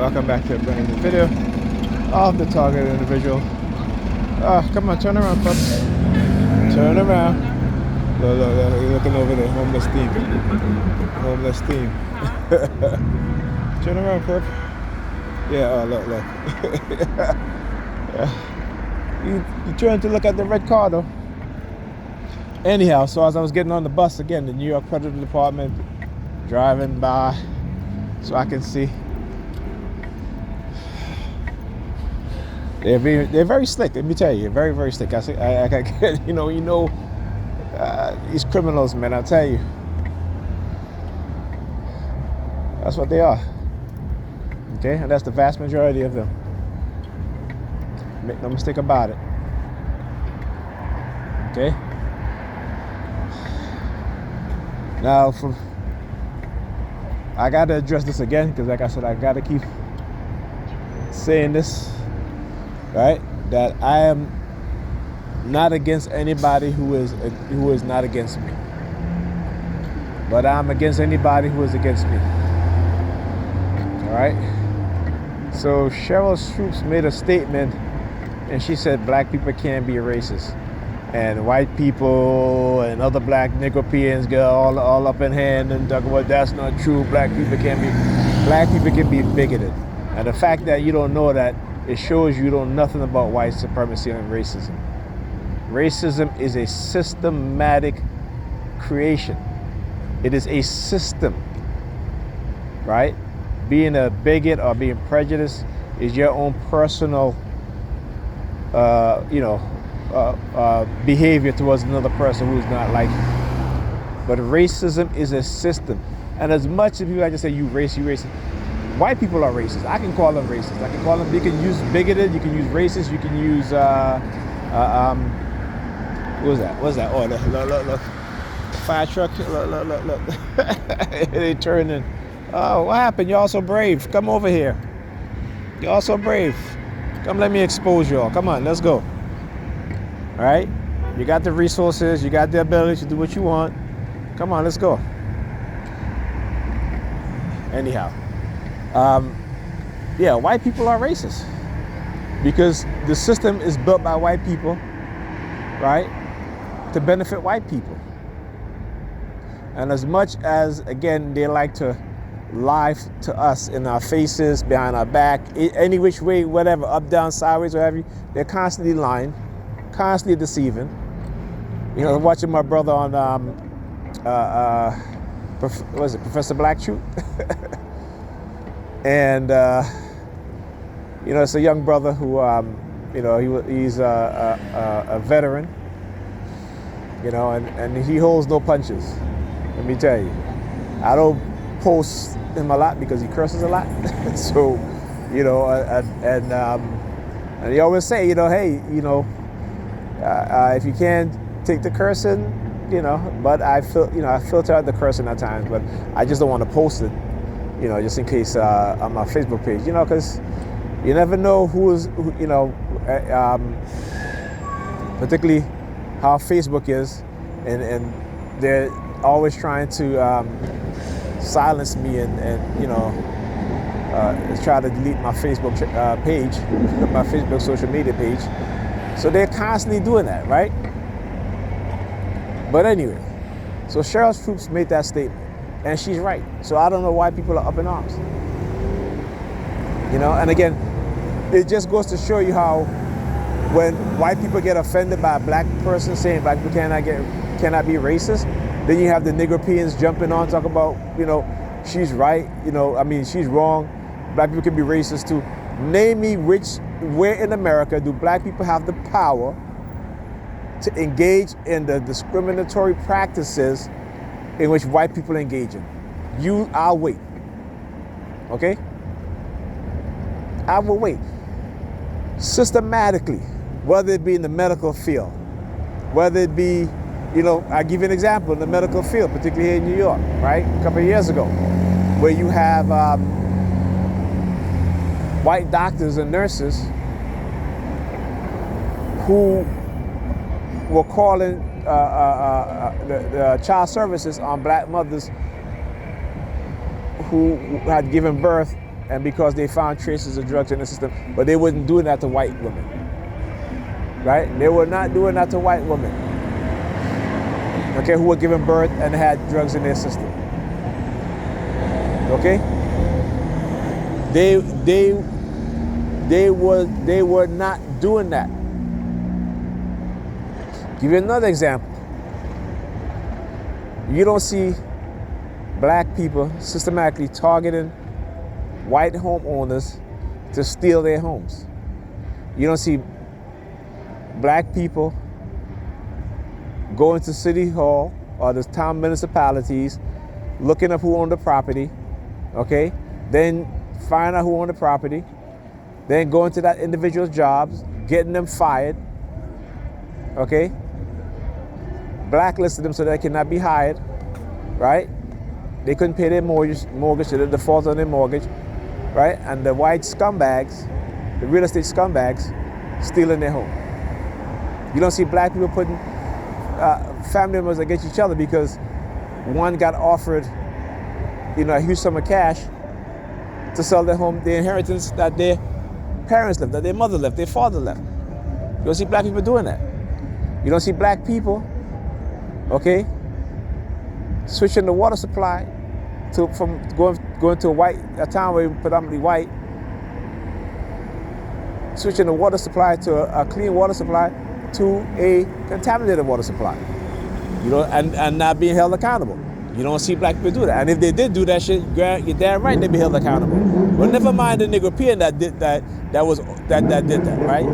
welcome back to a brand new video of the targeted individual. Come on, turn around, pups. Turn around. Look, you're looking over there. Homeless team. Homeless team. Turn around, pup. Yeah, look. Yeah. You trying to look at the red car, though. Anyhow, so as I was getting on the bus again, the New York Predators Department, driving by so I can see. They're very slick. Let me tell you, very, very slick. These criminals, man. I tell you, that's what they are. Okay, and that's the vast majority of them. Make no mistake about it. Okay. Now, I got to address this again because, like I said, I got to keep saying this, right? That I am not against anybody who is not against me, but I'm against anybody who is against me. All right. So Cheryl Stoops made a statement, and she said black people can't be racist. And white people and other black Negropeans get all up in hand and talk about that's not true. Black people can be bigoted. And the fact that you don't know that, it shows you don't know nothing about white supremacy and racism. Racism is a systematic creation. It is a system, right? Being a bigot or being prejudiced is your own personal, behavior towards another person who's not like you. But racism is a system. And as much as people like to say you racist, white people are racist. I can call them racist. I can call them, you can use bigoted, you can use racist, you can use, what was that? Oh, look. Fire truck, look. They turning. Oh, what happened? You're all so brave. Come over here. You're all so brave. Come let me expose you all. Come on, let's go. All right, you got the resources, you got the ability to do what you want. Come on, let's go. Anyhow, white people are racist because the system is built by white people, right, to benefit white people. And as much as, again, they like to lie to us in our faces, behind our back, any which way, whatever, up, down, sideways, whatever, they're constantly lying. Constantly deceiving. You know, watching my brother on Professor Black Shoot? And it's a young brother who he's a veteran, and he holds no punches. Let me tell you, I don't post him a lot because he curses a lot. So, and he always say, hey, if you can't take the cursing, but I filter out the cursing at times, but I just don't want to post it, just in case on my Facebook page, because you never know particularly how Facebook is, and they're always trying to silence me and try to delete my Facebook page, my Facebook social media page. So they're constantly doing that, right? But anyway, so Cheryl Stoops made that statement, and she's right. So I don't know why people are up in arms. And again, it just goes to show you how when white people get offended by a black person saying black people cannot be racist, then you have the Negropeans jumping on, talking about, she's right, she's wrong. Black people can be racist too. Name me where in America do black people have the power to engage in the discriminatory practices in which white people engage in? I'll wait. Okay? I will wait. Systematically, whether it be in the medical field, whether it be, I'll give you an example in the medical field, particularly here in New York, right? A couple of years ago, where you have white doctors and nurses who were calling the child services on black mothers who had given birth and because they found traces of drugs in the system, but they wouldn't do that to white women, right? They were not doing that to white women, okay, who were giving birth and had drugs in their system, okay? They were not doing that. Give you another example. You don't see black people systematically targeting white homeowners to steal their homes. You don't see black people going to City Hall or the town municipalities, looking up who owned the property, okay? Then find out who owned the property, then going to that individual's jobs, getting them fired, okay? Blacklisted them so they cannot be hired, right? They couldn't pay their mortgage, so they defaulted on their mortgage, right? And the white scumbags, the real estate scumbags, stealing their home. You don't see black people putting family members against each other because one got offered, a huge sum of cash to sell their home, their inheritance that their parents left, that their mother left, their father left. You don't see black people doing that. You don't see black people, okay, switching the water supply from going to a town where predominantly white, switching the water supply to a clean water supply to a contaminated water supply, and not being held accountable. You don't see black people do that. And if they did do that shit, you're damn right they'd be held accountable. But never mind the Negropean that did that did that, right?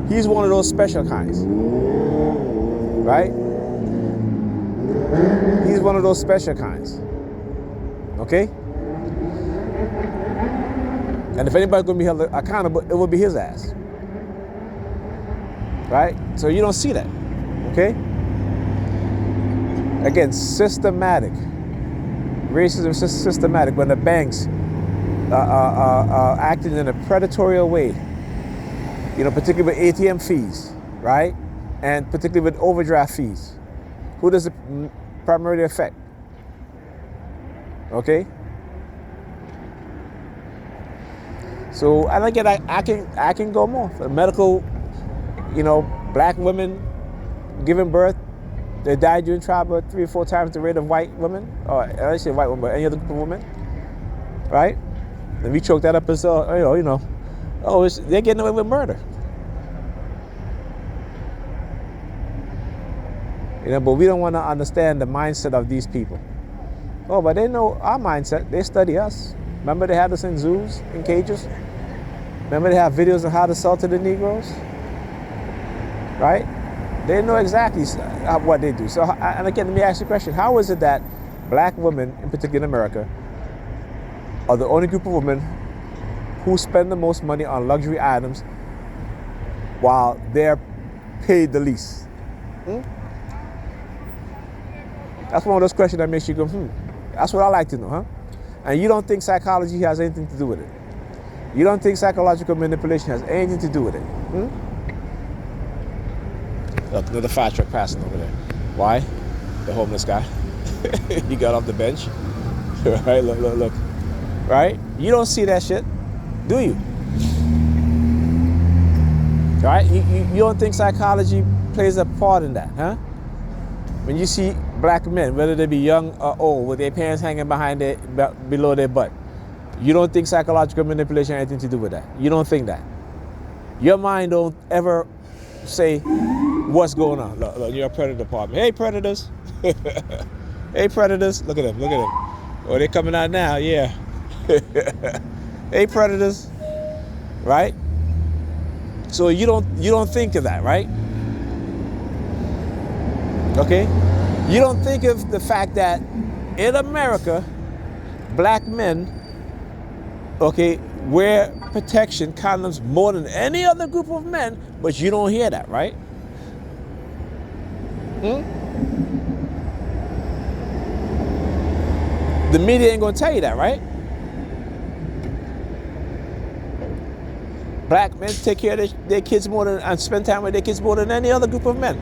He's one of those special kinds, right? He's one of those special kinds, okay? And if anybody's gonna be held accountable, it will be his ass, right? So you don't see that, okay? Again, systematic. Racism is systematic. When the banks acting in a predatorial way, particularly with ATM fees, right? And particularly with overdraft fees. Who does it primarily affect? Okay? So, and again, I can go more. The medical, black women giving birth, they died during childbirth 3 or 4 times the rate of white women, or I say white women, but any other group of women, right? And we choke that up as, they're getting away with murder. But we don't want to understand the mindset of these people. Oh, but they know our mindset. They study us. Remember they had us in zoos, in cages? Remember they have videos of how to sell to the Negroes? Right? They know exactly what they do. So, and again, let me ask you a question. How is it that black women, in particular in America, are the only group of women who spend the most money on luxury items while they're paid the least? That's one of those questions that makes you go, That's what I like to know, huh? And you don't think psychology has anything to do with it? You don't think psychological manipulation has anything to do with it? Look, another fire truck passing over there. Why? The homeless guy. He got off the bench. Right? Look. Right? You don't see that shit, do you? Right? You don't think psychology plays a part in that, huh? When you see black men, whether they be young or old, with their pants hanging below their butt, you don't think psychological manipulation has anything to do with that. You don't think that. Your mind don't ever say, what's going on? Look, you're a predator department. Hey, predators. Hey, predators. Look at them. Oh, they're coming out now, yeah. Hey, predators. Right? So you don't think of that, right? Okay? You don't think of the fact that in America, black men, okay, wear protection, condoms more than any other group of men, but you don't hear that, right? The media ain't gonna tell you that, right? Black men take care of their kids more than, and spend time with their kids more than any other group of men.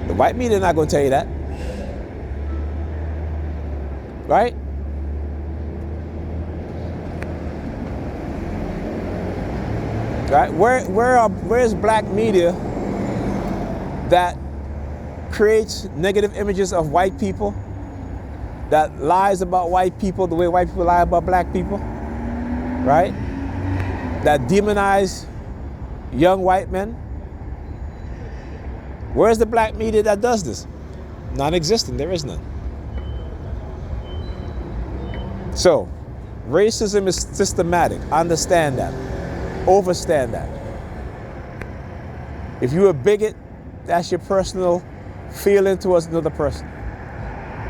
The white media not gonna tell you that. Right? Right? Where is black media that creates negative images of white people, that lies about white people the way white people lie about black people, right? That demonize young white men? Where's the black media that does this? Non-existent. There is none. So, racism is systematic. Understand that. Overstand that. If you're a bigot, that's your personal feeling towards another person.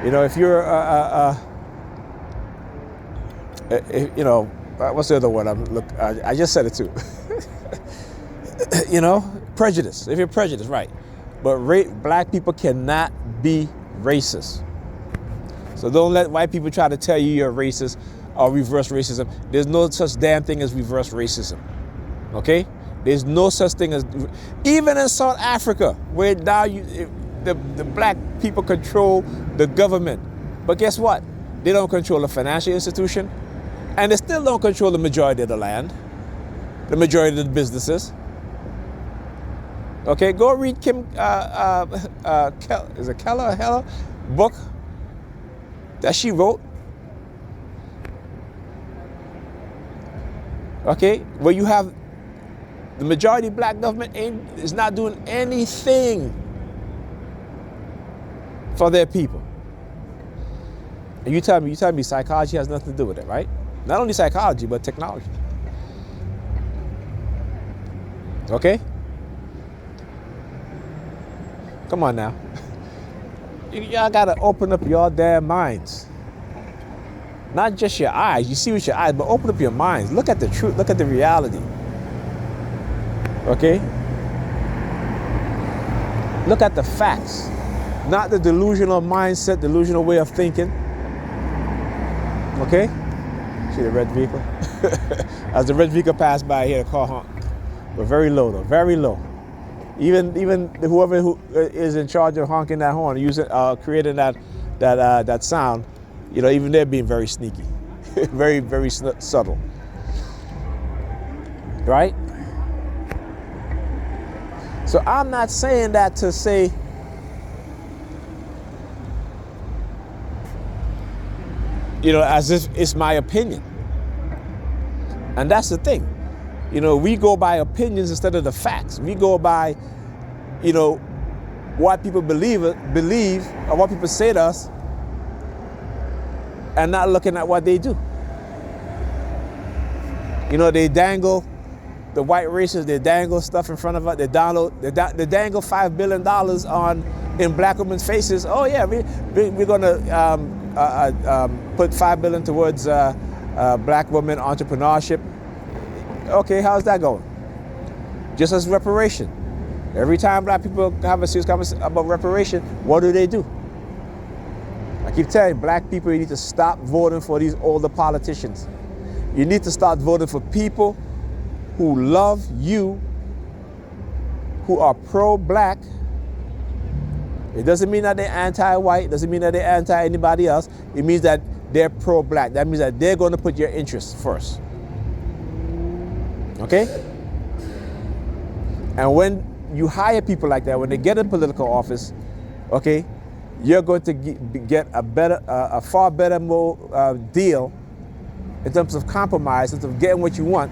You know, if you're you know, what's the other one? I just said it too. You know, prejudice. If you're prejudiced, right? But black people cannot be racist. So don't let white people try to tell you you're racist or reverse racism. There's no such damn thing as reverse racism. Okay? There's no such thing as, even in South Africa, where now the black people control the government. But guess what? They don't control the financial institution, and they still don't control the majority of the land, the majority of the businesses. Okay, go read Kim, is it Keller book that she wrote. Okay, where you have the majority black government is not doing anything for their people. And you tell me psychology has nothing to do with it, right? Not only psychology, but technology. Okay? Come on now. Y'all gotta open up your damn minds. Not just your eyes. You see with your eyes, but open up your minds. Look at the truth. Look at the reality. Okay? Look at the facts. Not the delusional mindset, delusional way of thinking. Okay? See the red vehicle? As the red vehicle passed by, I hear the car honk. But very low though, very low. Even whoever who is in charge of honking that horn, creating that sound, you know, even they're being very sneaky, very, very subtle, right? So I'm not saying that to say, you know, as if it's my opinion. And that's the thing. You know, we go by opinions instead of the facts. We go by, you know, what people believe or what people say to us, and not looking at what they do. You know, they dangle, the white racists, they dangle stuff in front of us. They dangle $5 billion in black women's faces. Oh yeah, we're gonna put $5 billion towards black women entrepreneurship. Okay, how's that going? Just as reparation. Every time black people have a serious conversation about reparation, what do? I keep telling you, black people, you need to stop voting for these older politicians. You need to start voting for people who love you, who are pro-black. It doesn't mean that they're anti-white, it doesn't mean that they're anti-anybody else. It means that they're pro-black. That means that they're going to put your interests first. Okay? And when you hire people like that, when they get in political office, okay, you're going to get a far better deal in terms of compromise, in terms of getting what you want,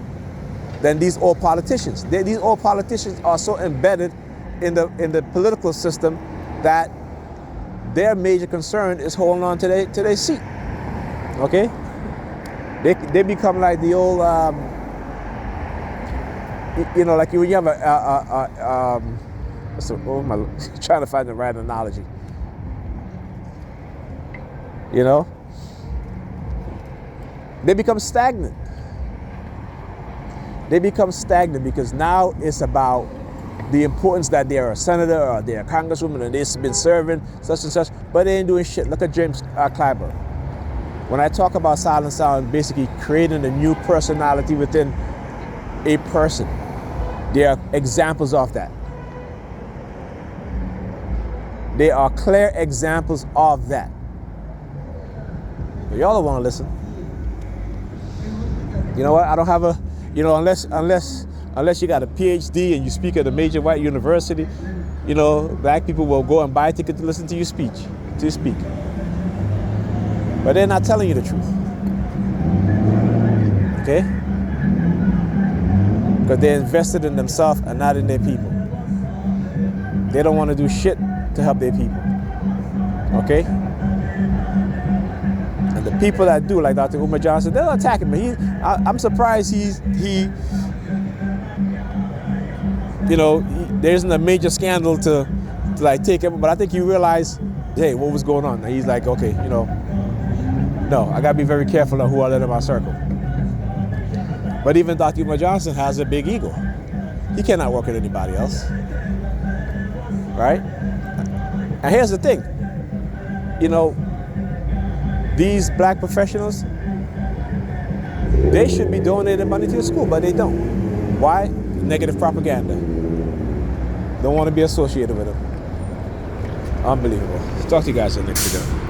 than these old politicians. These old politicians are so embedded in the political system that their major concern is holding on to their seat. Okay? They become like the old. You know, like when you have trying to find the right analogy. You know, they become stagnant. They become stagnant because now it's about the importance that they're a senator or they're a congresswoman and they've been serving such and such, but they ain't doing shit. Look at James Clyburn. When I talk about silent sound, basically creating a new personality within a person. There are examples of that. There are clear examples of that. But y'all don't want to listen. You know what? I don't have a, you know, unless unless you got a PhD and you speak at a major white university, you know, black people will go and buy a ticket to listen to you speak. But they're not telling you the truth. Okay? Because they're invested in themselves and not in their people. They don't want to do shit to help their people. Okay? And the people that do, like Dr. Umar Johnson, they're attacking me. I'm surprised there isn't a major scandal to like take him, but I think he realized, hey, what was going on? And he's like, okay, no, I gotta be very careful of who I let in my circle. But even Dr. Umar Johnson has a big ego. He cannot work with anybody else. Right? And here's the thing. These black professionals, they should be donating money to the school, but they don't. Why? Negative propaganda. Don't want to be associated with them. Unbelievable. Talk to you guys in the next video.